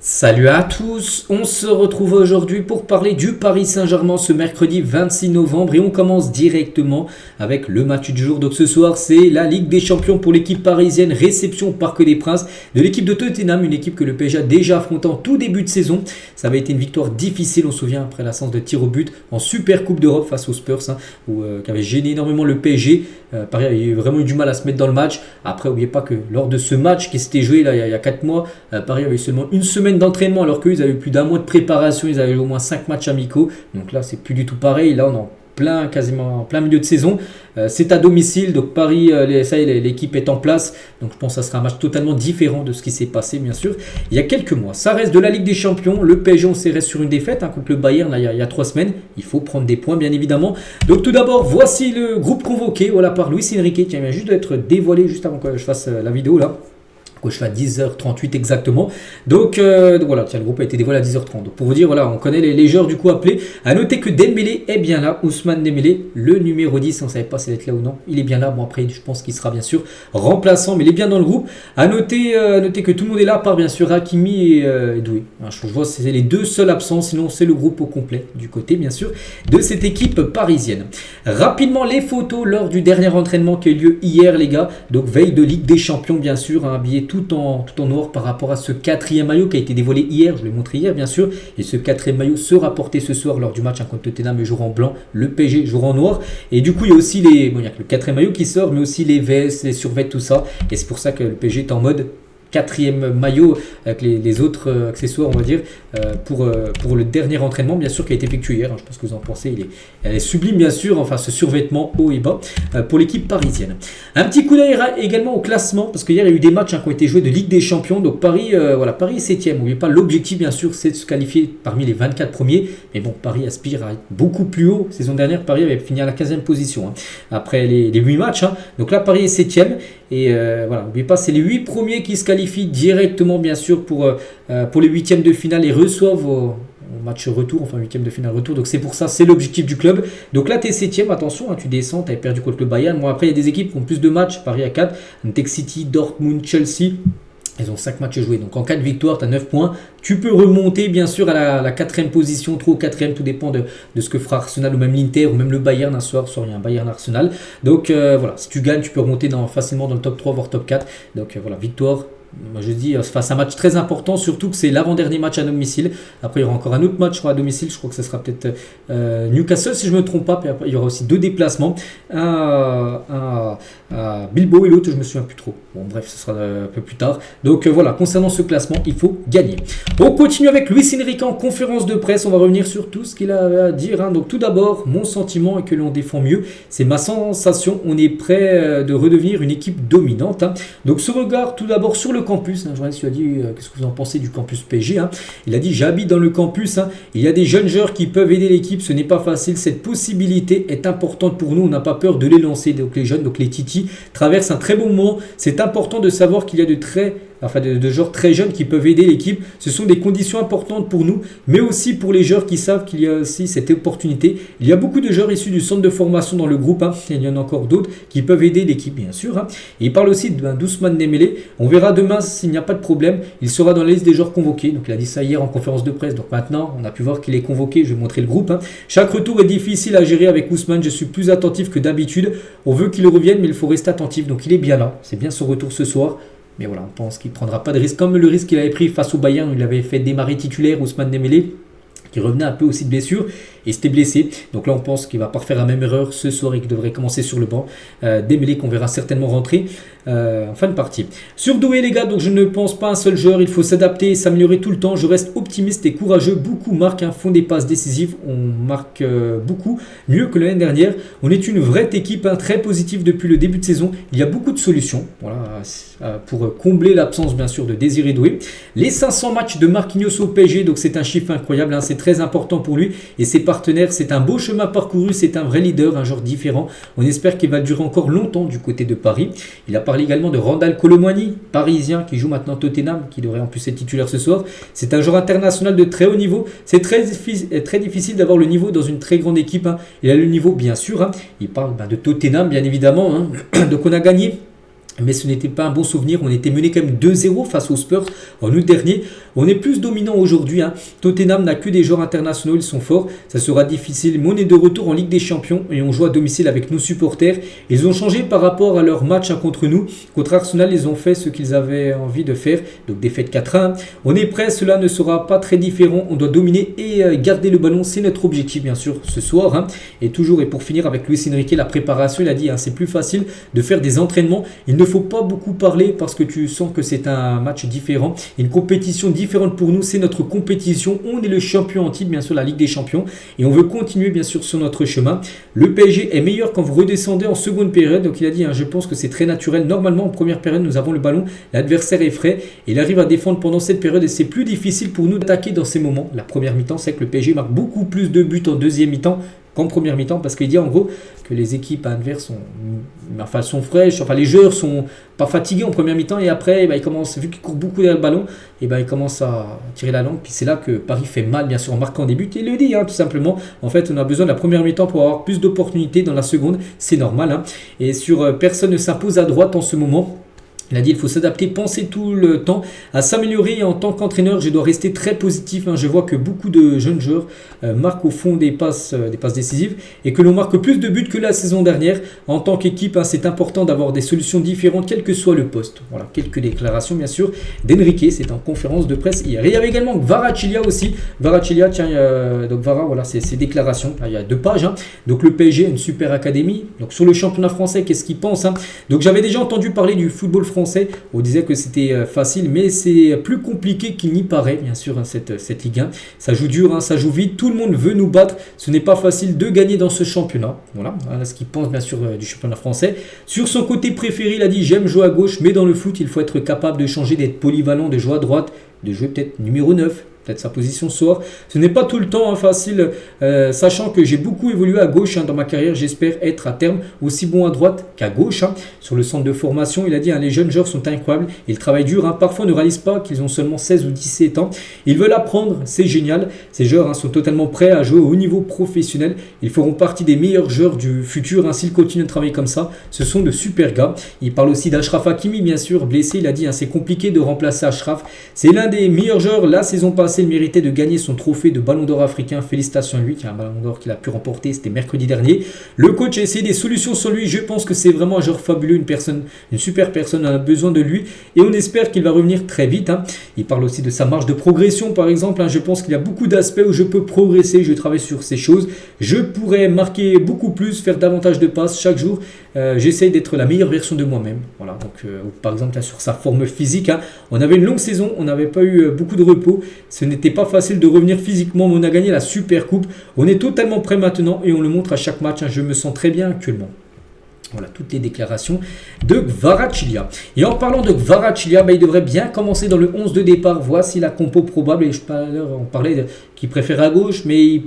Salut à tous, on se retrouve aujourd'hui pour parler du Paris Saint-Germain ce mercredi 26 novembre et on commence directement avec le match du jour. Donc ce soir c'est la Ligue des Champions pour l'équipe parisienne, réception au Parc des Princes de l'équipe de Tottenham, une équipe que le PSG a déjà affrontée en tout début de saison. Ça avait été une victoire difficile, on se souvient, après l'absence de tir au but en Super Coupe d'Europe face aux Spurs, qui avait gêné énormément le PSG. Paris avait vraiment eu du mal à se mettre dans le match. Après, n'oubliez pas que lors de ce match qui s'était joué là, il y a 4 mois, Paris avait eu seulement une semaine d'entraînement alors qu'eux, ils avaient eu plus d'un mois de préparation. Ils avaient eu au moins 5 matchs amicaux. Donc là, c'est plus du tout pareil. Là, on est en quasiment en plein milieu de saison. C'est à domicile, donc Paris, l'équipe est en place. Donc je pense que ça sera un match totalement différent de ce qui s'est passé, bien sûr, il y a quelques mois. Ça reste de la Ligue des Champions. Le PSG, on reste sur une défaite contre le Bayern là, il y a 3 semaines. Il faut prendre des points, bien évidemment. Donc tout d'abord, voici le groupe convoqué par Luis Enrique, qui vient juste d'être dévoilé juste avant que je fasse la vidéo là. Je fais à 10h38 exactement. Donc voilà, le groupe a été dévoilé à 10h30. Donc pour vous dire, voilà, on connaît les joueurs du coup appelés. À noter que Dembélé est bien là. Ousmane Dembélé, le numéro 10. On ne savait pas s'il était là ou non. Il est bien là. Bon, après, je pense qu'il sera bien sûr remplaçant, mais il est bien dans le groupe. À noter que tout le monde est là, à part bien sûr Hakimi et Doué. Je vois que c'est les deux seuls absents. Sinon, c'est le groupe au complet du côté, bien sûr, de cette équipe parisienne. Rapidement, les photos lors du dernier entraînement qui a eu lieu hier, les gars. Donc, veille de Ligue des Champions, bien sûr, habillé tout en noir par rapport à ce quatrième maillot qui a été dévoilé hier, je l'ai montré hier bien sûr, et ce quatrième maillot sera porté ce soir lors du match contre Tottenham, le jour en blanc, le PSG jour en noir, et du coup il y a aussi il y a que le quatrième maillot qui sort, mais aussi les vestes, les survêtements, tout ça, et c'est pour ça que le PSG est en mode quatrième maillot avec les autres accessoires, on va dire, pour le dernier entraînement, bien sûr, qui a été effectué hier. Je pense que vous en pensez, elle est sublime, bien sûr, enfin ce survêtement haut et bas pour l'équipe parisienne. Un petit coup d'œil également au classement, parce qu'hier il y a eu des matchs qui ont été joués de Ligue des Champions. Donc Paris, Paris est 7ème. N'oubliez pas, l'objectif, bien sûr, c'est de se qualifier parmi les 24 premiers. Mais bon, Paris aspire à être beaucoup plus haut. Saison dernière, Paris avait fini à la 15e position après les 8 matchs. Donc là, Paris est 7ème. Et n'oubliez pas, c'est les 8 premiers qui se qualifient directement, bien sûr, pour les 8e de finale et reçoivent au match retour, enfin 8e de finale retour. Donc c'est pour ça, c'est l'objectif du club. Donc là, tu es 7ème, attention, tu descends, tu avais perdu contre le Bayern. Bon, après, il y a des équipes qui ont plus de matchs. Paris à 4, Tech City, Dortmund, Chelsea. Ils ont 5 matchs joués. Donc en cas de victoire, tu as 9 points. Tu peux remonter bien sûr à la 4e position, 3 ou 4e, tout dépend de ce que fera Arsenal ou même l'Inter ou même le Bayern un soir. Il y a un Bayern Arsenal. Donc si tu gagnes, tu peux remonter facilement dans le top 3 voire top 4. Donc victoire. Moi je dis, face à un match très important, surtout que c'est l'avant-dernier match à domicile. Après il y aura encore un autre match à domicile, je crois que ce sera peut-être Newcastle si je ne me trompe pas. Puis après, il y aura aussi 2 déplacements, un à Bilbao et l'autre je me souviens plus trop. Bon bref, ce sera un peu plus tard. Donc concernant ce classement, il faut gagner. On continue avec Luis Enrique en conférence de presse. On va revenir sur tout ce qu'il a à dire. Donc tout d'abord, mon sentiment est que l'on défend mieux. C'est ma sensation. On est prêt de redevenir une équipe dominante. Donc ce regard tout d'abord sur le campus, un journaliste lui a dit qu'est-ce que vous en pensez du campus PSG. Il a dit j'habite dans le campus, il y a des jeunes joueurs qui peuvent aider l'équipe, ce n'est pas facile, cette possibilité est importante pour nous, on n'a pas peur de les lancer. Donc les jeunes, donc les Titi traversent un très bon moment, c'est important de savoir qu'il y a de joueurs très jeunes qui peuvent aider l'équipe. Ce sont des conditions importantes pour nous, mais aussi pour les joueurs qui savent qu'il y a aussi cette opportunité. Il y a beaucoup de joueurs issus du centre de formation dans le groupe, il y en a encore d'autres qui peuvent aider l'équipe, bien sûr. Et il parle aussi d'Ousmane Dembélé. On verra demain s'il n'y a pas de problème. Il sera dans la liste des joueurs convoqués. Donc il a dit ça hier en conférence de presse. Donc maintenant, on a pu voir qu'il est convoqué. Je vais montrer le groupe. Chaque retour est difficile à gérer avec Ousmane. Je suis plus attentif que d'habitude. On veut qu'il revienne, mais il faut rester attentif. Donc il est bien là. C'est bien son retour ce soir. Mais voilà, on pense qu'il ne prendra pas de risque, comme le risque qu'il avait pris face au Bayern où il avait fait démarrer titulaire Ousmane Dembélé, qui revenait un peu aussi de blessure et s'était blessé. Donc là, on pense qu'il ne va pas refaire la même erreur ce soir et qu'il devrait commencer sur le banc. Dembélé qu'on verra certainement rentrer en fin de partie. Sur Doué, les gars, donc je ne pense pas à un seul joueur. Il faut s'adapter et s'améliorer tout le temps. Je reste optimiste et courageux. Beaucoup marquent, font des passes décisives. On marque beaucoup, mieux que l'année dernière. On est une vraie équipe, très positive depuis le début de saison. Il y a beaucoup de solutions pour combler l'absence, bien sûr, de Désiré Doué. Les 500 matchs de Marquinhos au PSG, donc c'est un chiffre incroyable. C'est très important pour lui et ses partenaires. C'est un beau chemin parcouru. C'est un vrai leader, un joueur différent. On espère qu'il va durer encore longtemps du côté de Paris. Il a parlé également de Randal Colomwani, parisien, qui joue maintenant Tottenham, qui devrait en plus être titulaire ce soir. C'est un joueur international de très haut niveau. C'est très difficile d'avoir le niveau dans une très grande équipe. Il a le niveau, bien sûr. Il parle de Tottenham, bien évidemment. Donc on a gagné. Mais ce n'était pas un bon souvenir. On était mené quand même 2-0 face aux Spurs en août dernier. On est plus dominant aujourd'hui. Tottenham n'a que des joueurs internationaux, ils sont forts. Ça sera difficile, mais on est de retour en Ligue des Champions et on joue à domicile avec nos supporters. Ils ont changé par rapport à leur match contre nous. Contre Arsenal, ils ont fait ce qu'ils avaient envie de faire. Donc défaite 4-1. On est prêt, cela ne sera pas très différent. On doit dominer et garder le ballon. C'est notre objectif bien sûr ce soir. Et toujours, et pour finir avec Luis Enrique, la préparation, il a dit c'est plus facile de faire des entraînements. Il ne faut pas beaucoup parler parce que tu sens que c'est un match différent. Une compétition différente pour nous, c'est notre compétition. On est le champion en titre, bien sûr, la Ligue des Champions. Et on veut continuer bien sûr sur notre chemin. Le PSG est meilleur quand vous redescendez en seconde période. Donc il a dit, je pense que c'est très naturel. Normalement, en première période, nous avons le ballon. L'adversaire est frais. Il arrive à défendre pendant cette période et c'est plus difficile pour nous d'attaquer dans ces moments. La première mi-temps, c'est que le PSG marque beaucoup plus de buts en deuxième mi-temps qu'en première mi-temps, parce qu'il dit en gros que les équipes adverses sont fraîches, les joueurs sont pas fatigués en première mi-temps et après ils commencent, vu qu'ils courent beaucoup derrière le ballon, ils commencent à tirer la langue, puis c'est là que Paris fait mal bien sûr en marquant des buts, et il le dit tout simplement, en fait on a besoin de la première mi-temps pour avoir plus d'opportunités dans la seconde, c'est normal, et sur personne ne s'impose à droite en ce moment. Il a dit il faut s'adapter, penser tout le temps à s'améliorer. En tant qu'entraîneur, je dois rester très positif. Je vois que beaucoup de jeunes joueurs marquent au fond des passes décisives et que l'on marque plus de buts que la saison dernière. En tant qu'équipe, c'est important d'avoir des solutions différentes, quel que soit le poste. Voilà, quelques déclarations bien sûr d'Enrique, c'est en conférence de presse hier. Et il y avait également Kvaratskhelia aussi. Kvaratskhelia, donc Vara, voilà, ses déclarations. Là, il y a 2 pages. Donc le PSG a une super académie. Donc sur le championnat français, qu'est-ce qu'il pense Donc j'avais déjà entendu parler du football français. On disait que c'était facile, mais c'est plus compliqué qu'il n'y paraît, bien sûr, cette Ligue 1. Ça joue dur, ça joue vite, tout le monde veut nous battre. Ce n'est pas facile de gagner dans ce championnat. Voilà ce qu'il pense, bien sûr, du championnat français. Sur son côté préféré, il a dit « J'aime jouer à gauche, mais dans le foot, il faut être capable de changer, d'être polyvalent, de jouer à droite, de jouer peut-être numéro 9. » Peut-être sa position sort. Ce n'est pas tout le temps facile, sachant que j'ai beaucoup évolué à gauche dans ma carrière. J'espère être à terme aussi bon à droite qu'à gauche. Sur le centre de formation, il a dit les jeunes joueurs sont incroyables. Ils travaillent dur. Parfois, ne réalisent pas qu'ils ont seulement 16 ou 17 ans. Ils veulent apprendre. C'est génial. Ces joueurs sont totalement prêts à jouer au haut niveau professionnel. Ils feront partie des meilleurs joueurs du futur. S'ils continuent de travailler comme ça, ce sont de super gars. Il parle aussi d'Achraf Hakimi, bien sûr, blessé. Il a dit c'est compliqué de remplacer Achraf. C'est l'un des meilleurs joueurs la saison passée. Il méritait de gagner son trophée de ballon d'or africain. Félicitations à lui, qui a un ballon d'or qu'il a pu remporter, c'était mercredi dernier. Le coach a essayé des solutions sur lui. Je pense que c'est vraiment un joueur fabuleux, une super personne. On a besoin de lui et on espère qu'il va revenir très vite. Il parle aussi de sa marge de progression, par exemple. Je pense qu'il y a beaucoup d'aspects où je peux progresser. Je travaille sur ces choses. Je pourrais marquer beaucoup plus, faire davantage de passes chaque jour. J'essaye d'être la meilleure version de moi-même. Voilà. Donc, par exemple, là, sur sa forme physique, on avait une longue saison, on n'avait pas eu beaucoup de repos. Ce n'était pas facile de revenir physiquement, mais on a gagné la Super Coupe. On est totalement prêt maintenant et on le montre à chaque match. Je me sens très bien actuellement. Voilà toutes les déclarations de Kvaratskhelia. Et en parlant de Kvaratskhelia, il devrait bien commencer dans le 11 de départ. Voici la compo probable. Et on parlait qu'il préfère à gauche, mais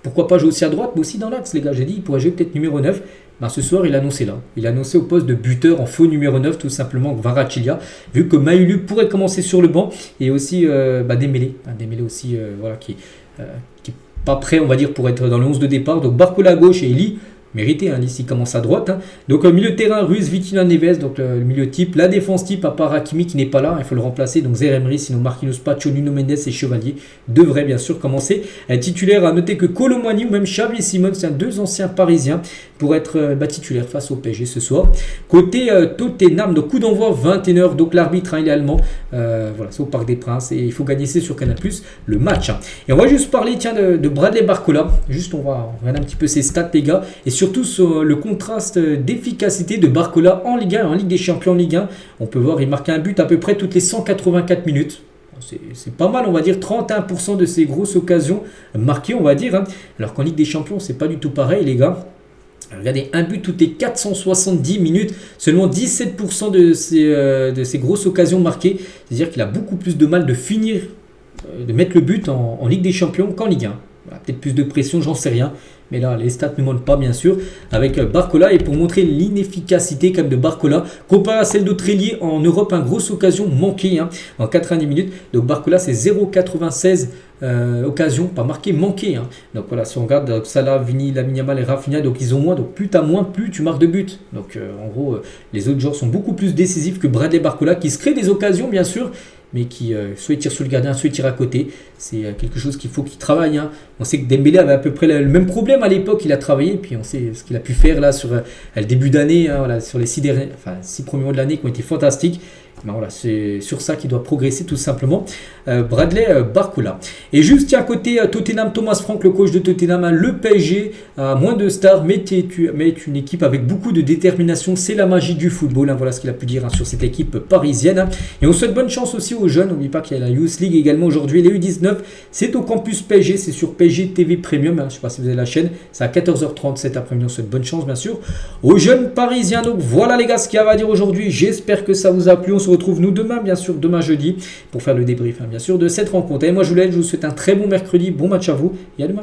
pourquoi pas jouer aussi à droite, mais aussi dans l'axe, les gars. J'ai dit, il pourrait jouer peut-être numéro 9. Ce soir, il a annoncé là. Il a annoncé au poste de buteur en faux numéro 9, tout simplement Kvaratskhelia, vu que Maïlu pourrait commencer sur le banc. Et aussi Dembélé. Dembélé aussi, qui n'est pas prêt, on va dire, pour être dans le 11 de départ. Donc Barcola à gauche et Ely. Mérité, ici commence à droite. Donc milieu de terrain, Ruiz, Vitinha, Neves, donc le milieu type. La défense type, à part Hakimi qui n'est pas là, il faut le remplacer. Donc Zeremri, sinon Marquinhos, Pacho, Nuno Mendes et Chevalier devraient bien sûr commencer. Titulaire, à noter que Kolo Muani ou même Xavi Simons, c'est 2 anciens parisiens pour être titulaires face au PSG ce soir. Côté Tottenham, donc coup d'envoi 21h, donc l'arbitre il est allemand. Voilà, c'est au Parc des Princes et il faut gagner c'est sur Canal+, le match. Et on va juste parler de Bradley Barcola. Juste on va regarder un petit peu ses stats les gars. Et surtout sur le contraste d'efficacité de Barcola en Ligue 1, en Ligue des Champions en Ligue 1. On peut voir il marque un but à peu près toutes les 184 minutes. C'est pas mal, on va dire 31% de ses grosses occasions marquées, on va dire. Alors qu'en Ligue des Champions, c'est pas du tout pareil les gars. Regardez, un but toutes les 470 minutes, seulement 17% de ses grosses occasions marquées. C'est-à-dire qu'il a beaucoup plus de mal de finir, de mettre le but en Ligue des Champions qu'en Ligue 1. Voilà, peut-être plus de pression, j'en sais rien. Mais là, les stats ne montrent pas, bien sûr, avec Barcola. Et pour montrer l'inefficacité quand même de Barcola, comparé à celle d'autres ailiers en Europe, une grosse occasion manquée en 90 minutes. Donc Barcola, c'est 0,96 occasions, pas marquées, manquées. Donc voilà, si on regarde Salah, Vini, Lamine Yamal et Rafinha, donc ils ont moins. Donc plus tu as moins, plus tu marques de buts. Donc en gros, les autres joueurs sont beaucoup plus décisifs que Bradley Barcola, qui se crée des occasions, bien sûr, mais qui soit il tire sur le gardien, soit il tire à côté. C'est quelque chose qu'il faut qu'il travaille. Hein. On sait que Dembélé avait à peu près le même problème à l'époque, il a travaillé, puis on sait ce qu'il a pu faire là sur le début d'année, hein, voilà, sur les 6 premiers mois de l'année qui ont été fantastiques. Ben voilà, c'est sur ça qu'il doit progresser tout simplement. Bradley Barcola. Et juste à côté, Tottenham, Thomas Frank, le coach de Tottenham, le PSG a moins de stars, mais est une équipe avec beaucoup de détermination. C'est la magie du football. Hein, voilà ce qu'il a pu dire sur cette équipe parisienne. Hein. Et on souhaite bonne chance aussi aux jeunes. N'oublie pas qu'il y a la Youth League également aujourd'hui. Les U19, c'est au campus PSG, c'est sur PSG TV Premium. Hein, je ne sais pas si vous avez la chaîne. C'est à 14h30 cet après-midi. On souhaite bonne chance, bien sûr, aux jeunes parisiens. Donc voilà les gars ce qu'il y a à dire aujourd'hui. J'espère que ça vous a plu. On se retrouve nous demain, bien sûr, demain jeudi, pour faire le débrief, hein, bien sûr, de cette rencontre. Et moi, je vous souhaite un très bon mercredi, bon match à vous, et à demain.